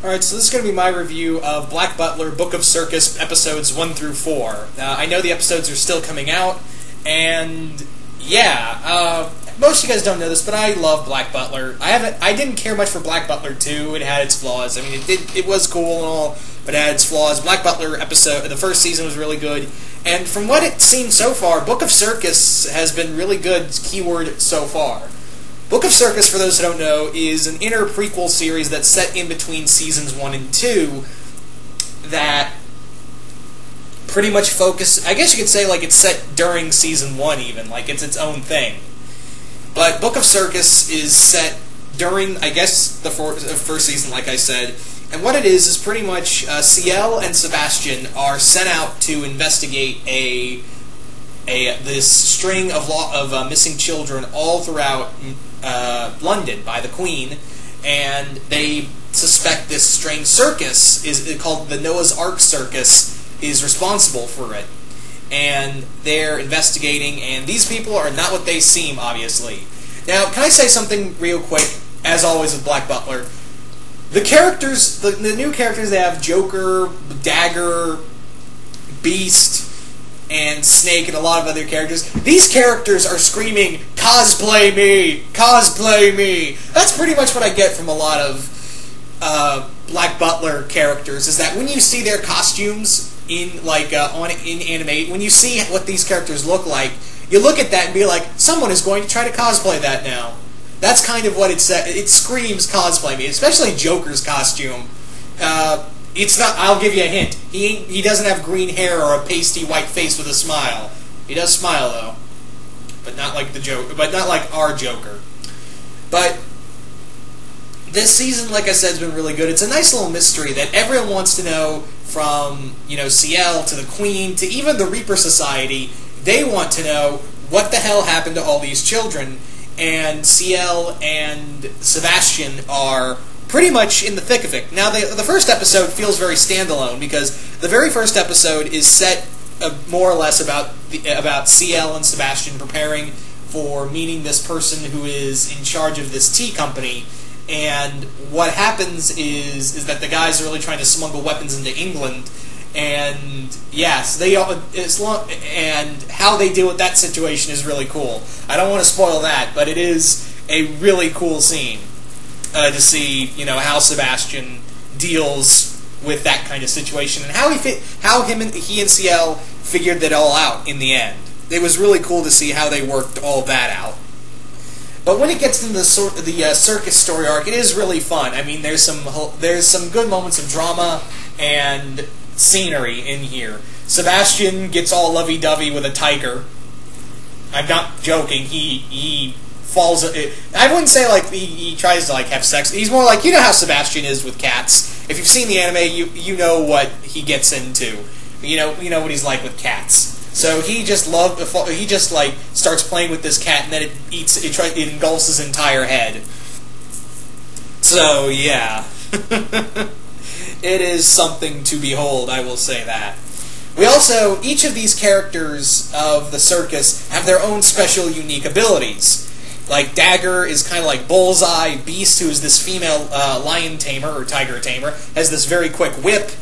Alright, so this is going to be my review of Black Butler, Book of Circus, episodes 1 through 4. I know the episodes are still coming out, and yeah, most of you guys don't know this, but I love Black Butler. I didn't care much for Black Butler 2. It had its flaws. I mean, it was cool and all, but it had its flaws. Black Butler episode, the first season was really good, and from what it seems so far, Book of Circus has been really good, keyword, so far. Book of Circus, for those who don't know, is an inner prequel series that's set in between seasons 1 and 2 that pretty much focus, I guess you could say like it's set during season 1 even, like it's its own thing. But Book of Circus is set during, I guess, the first season, like I said, and what it is pretty much Ciel and Sebastian are sent out to investigate this string of missing children all throughout London by the Queen, and they suspect this strange circus is called the Noah's Ark Circus is responsible for it, and they're investigating, and these people are not what they seem, obviously. Now, can I say something real quick, as always with Black Butler? The characters, the new characters they have, Joker, Dagger, Beast, and Snake, and a lot of other characters, these characters are screaming, "Cosplay me! Cosplay me!" That's pretty much what I get from a lot of Black Butler characters, is that when you see their costumes in anime, when you see what these characters look like, you look at that and be like, someone is going to try to cosplay that now. That's kind of what it screams cosplay me, especially Joker's costume. It's not. I'll give you a hint. He doesn't have green hair or a pasty white face with a smile. He does smile though, but not like the Joker. But not like our Joker. But this season, like I said, has been really good. It's a nice little mystery that everyone wants to know, from Ciel to the Queen to even the Reaper Society. They want to know what the hell happened to all these children, and Ciel and Sebastian are pretty much in the thick of it. Now, the first episode feels very standalone, because the very first episode is set more or less about Ciel and Sebastian preparing for meeting this person who is in charge of this tea company, and what happens is that the guys are really trying to smuggle weapons into England, and yes, and how they deal with that situation is really cool. I don't want to spoil that, but it is a really cool scene. To see, how Sebastian deals with that kind of situation, and how he and Ciel figured that all out in the end. It was really cool to see how they worked all that out. But when it gets into the circus story arc, it is really fun. I mean, there's some good moments of drama and scenery in here. Sebastian gets all lovey-dovey with a tiger. I'm not joking. He falls. I wouldn't say like he tries to have sex. He's more like, how Sebastian is with cats. If you've seen the anime, you know what he gets into. You know what he's like with cats. So he just starts playing with this cat, and then it engulfs his entire head. So yeah, it is something to behold. I will say that. Each of these characters of the circus have their own special, unique abilities. Like, Dagger is kind of like Bullseye. Beast, who is this female lion tamer, or tiger tamer, has this very quick whip.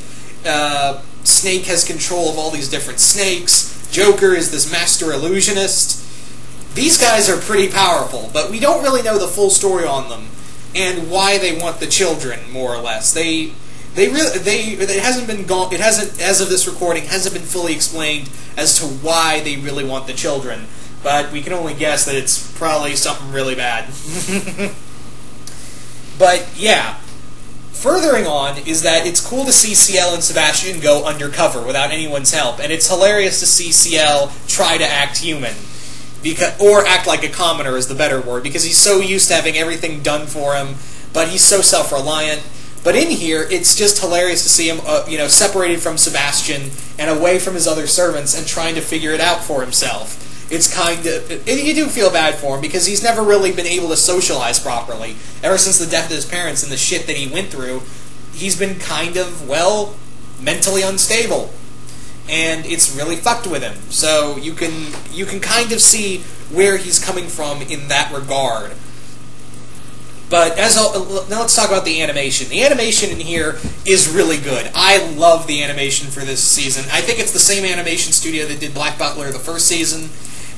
Snake has control of all these different snakes. Joker is this master illusionist. These guys are pretty powerful, but we don't really know the full story on them, and why they want the children, more or less. It hasn't, as of this recording, hasn't been fully explained as to why they really want the children. But we can only guess that it's probably something really bad. But yeah, furthering on is that it's cool to see Ciel and Sebastian go undercover without anyone's help, and it's hilarious to see Ciel try to act human, or act like a commoner is the better word, because he's so used to having everything done for him, but he's so self-reliant. But in here, it's just hilarious to see him, separated from Sebastian and away from his other servants, and trying to figure it out for himself. It's you do feel bad for him, because he's never really been able to socialize properly. Ever since the death of his parents and the shit that he went through, he's been kind of, mentally unstable. And it's really fucked with him. So you can kind of see where he's coming from in that regard. But now let's talk about the animation. The animation in here is really good. I love the animation for this season. I think it's the same animation studio that did Black Butler the first season,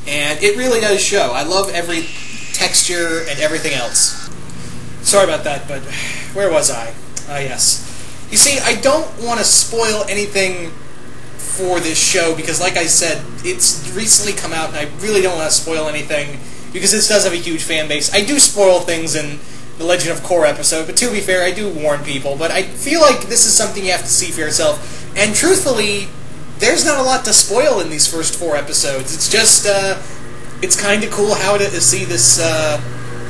and it really does show. I love every texture and everything else. Sorry about that, but where was I? Yes. You see, I don't want to spoil anything for this show because, like I said, it's recently come out, and I really don't want to spoil anything because this does have a huge fan base. I do spoil things in the Legend of Korra episode, but to be fair, I do warn people. But I feel like this is something you have to see for yourself. And truthfully, there's not a lot to spoil in these first 4 episodes. It's just, it's kind of cool how to see this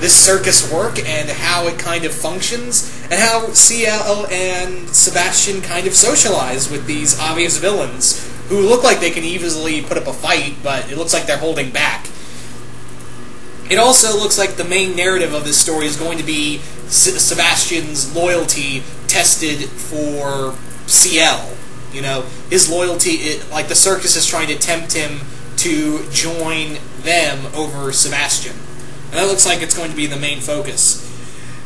this circus work and how it kind of functions, and how CL and Sebastian kind of socialize with these obvious villains who look like they can easily put up a fight, but it looks like they're holding back. It also looks like the main narrative of this story is going to be Sebastian's loyalty tested for CL. You know, his loyalty, like the circus is trying to tempt him to join them over Sebastian. And that looks like it's going to be the main focus.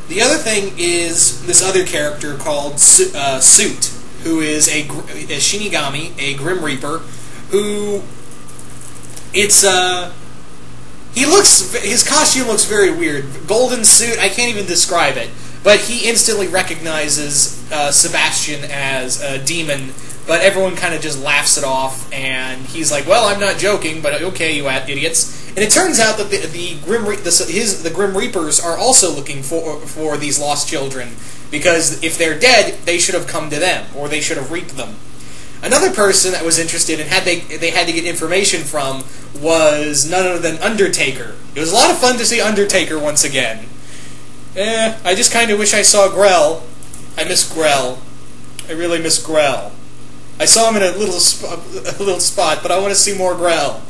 The other thing is this other character called Suit, who is a Shinigami, a Grim Reaper, who his costume looks very weird. Golden suit, I can't even describe it. But he instantly recognizes Sebastian as a demon, but everyone kind of just laughs it off, and he's like, well, I'm not joking, but okay, you idiots. And it turns out that the Grim Reapers are also looking for these lost children, because if they're dead, they should have come to them, or they should have reaped them. Another person that was interested and they had to get information from was none other than Undertaker. It was a lot of fun to see Undertaker once again. I just kind of wish I saw Grell. I miss Grell. I really miss Grell. I saw him in a little spot, but I want to see more Grell.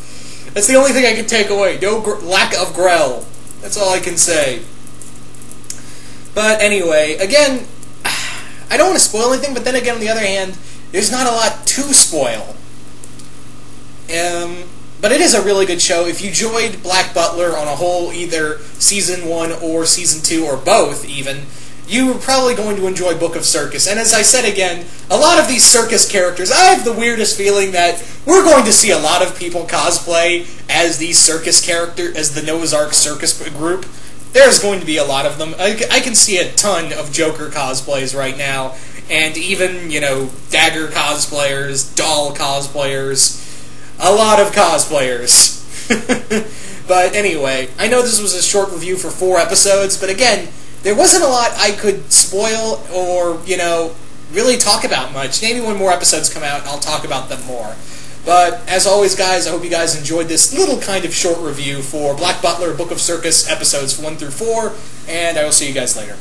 That's the only thing I can take away. No lack of Grell. That's all I can say. But anyway, again, I don't want to spoil anything, but then again, on the other hand, there's not a lot to spoil. But it is a really good show. If you enjoyed Black Butler on a whole, either Season 1 or Season 2, or both even, you're probably going to enjoy Book of Circus. And as I said again, a lot of these circus characters, I have the weirdest feeling that we're going to see a lot of people cosplay as these circus characters, as the Noah's Ark Circus group. There's going to be a lot of them. I can see a ton of Joker cosplays right now. And even, you know, Dagger cosplayers, Doll cosplayers, a lot of cosplayers. But anyway, I know this was a short review for 4 episodes, but again, there wasn't a lot I could spoil or, you know, really talk about much. Maybe when more episodes come out, I'll talk about them more. But, as always, guys, I hope you guys enjoyed this little kind of short review for Black Butler, Book of Circus, episodes 1 through 4, and I will see you guys later.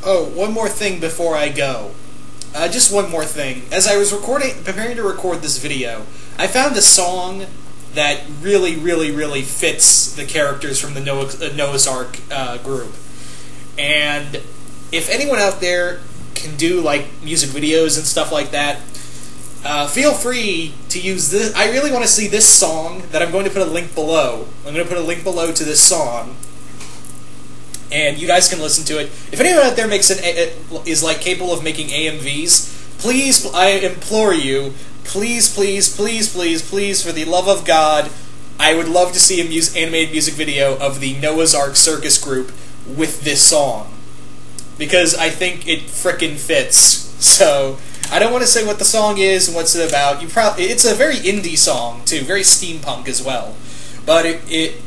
Oh, one more thing before I go. Just one more thing. As I was preparing to record this video, I found a song that really, really, really fits the characters from the Noah's Ark group. And if anyone out there can do like music videos and stuff like that, feel free to use this. I really want to see this song that I'm going to put a link below. I'm going to put a link below to this song, and you guys can listen to it. If anyone out there is like capable of making AMVs, please, I implore you, please, please, please, please, please, for the love of God, I would love to see an animated music video of the Noah's Ark Circus group with this song, because I think it frickin' fits. So I don't want to say what the song is and what's it about. It's a very indie song too, very steampunk as well. But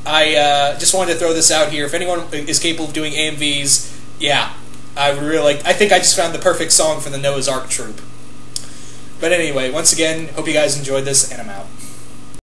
I just wanted to throw this out here. If anyone is capable of doing AMVs, yeah, I would really like. I think I just found the perfect song for the Noah's Ark troupe. But anyway, once again, hope you guys enjoyed this, and I'm out.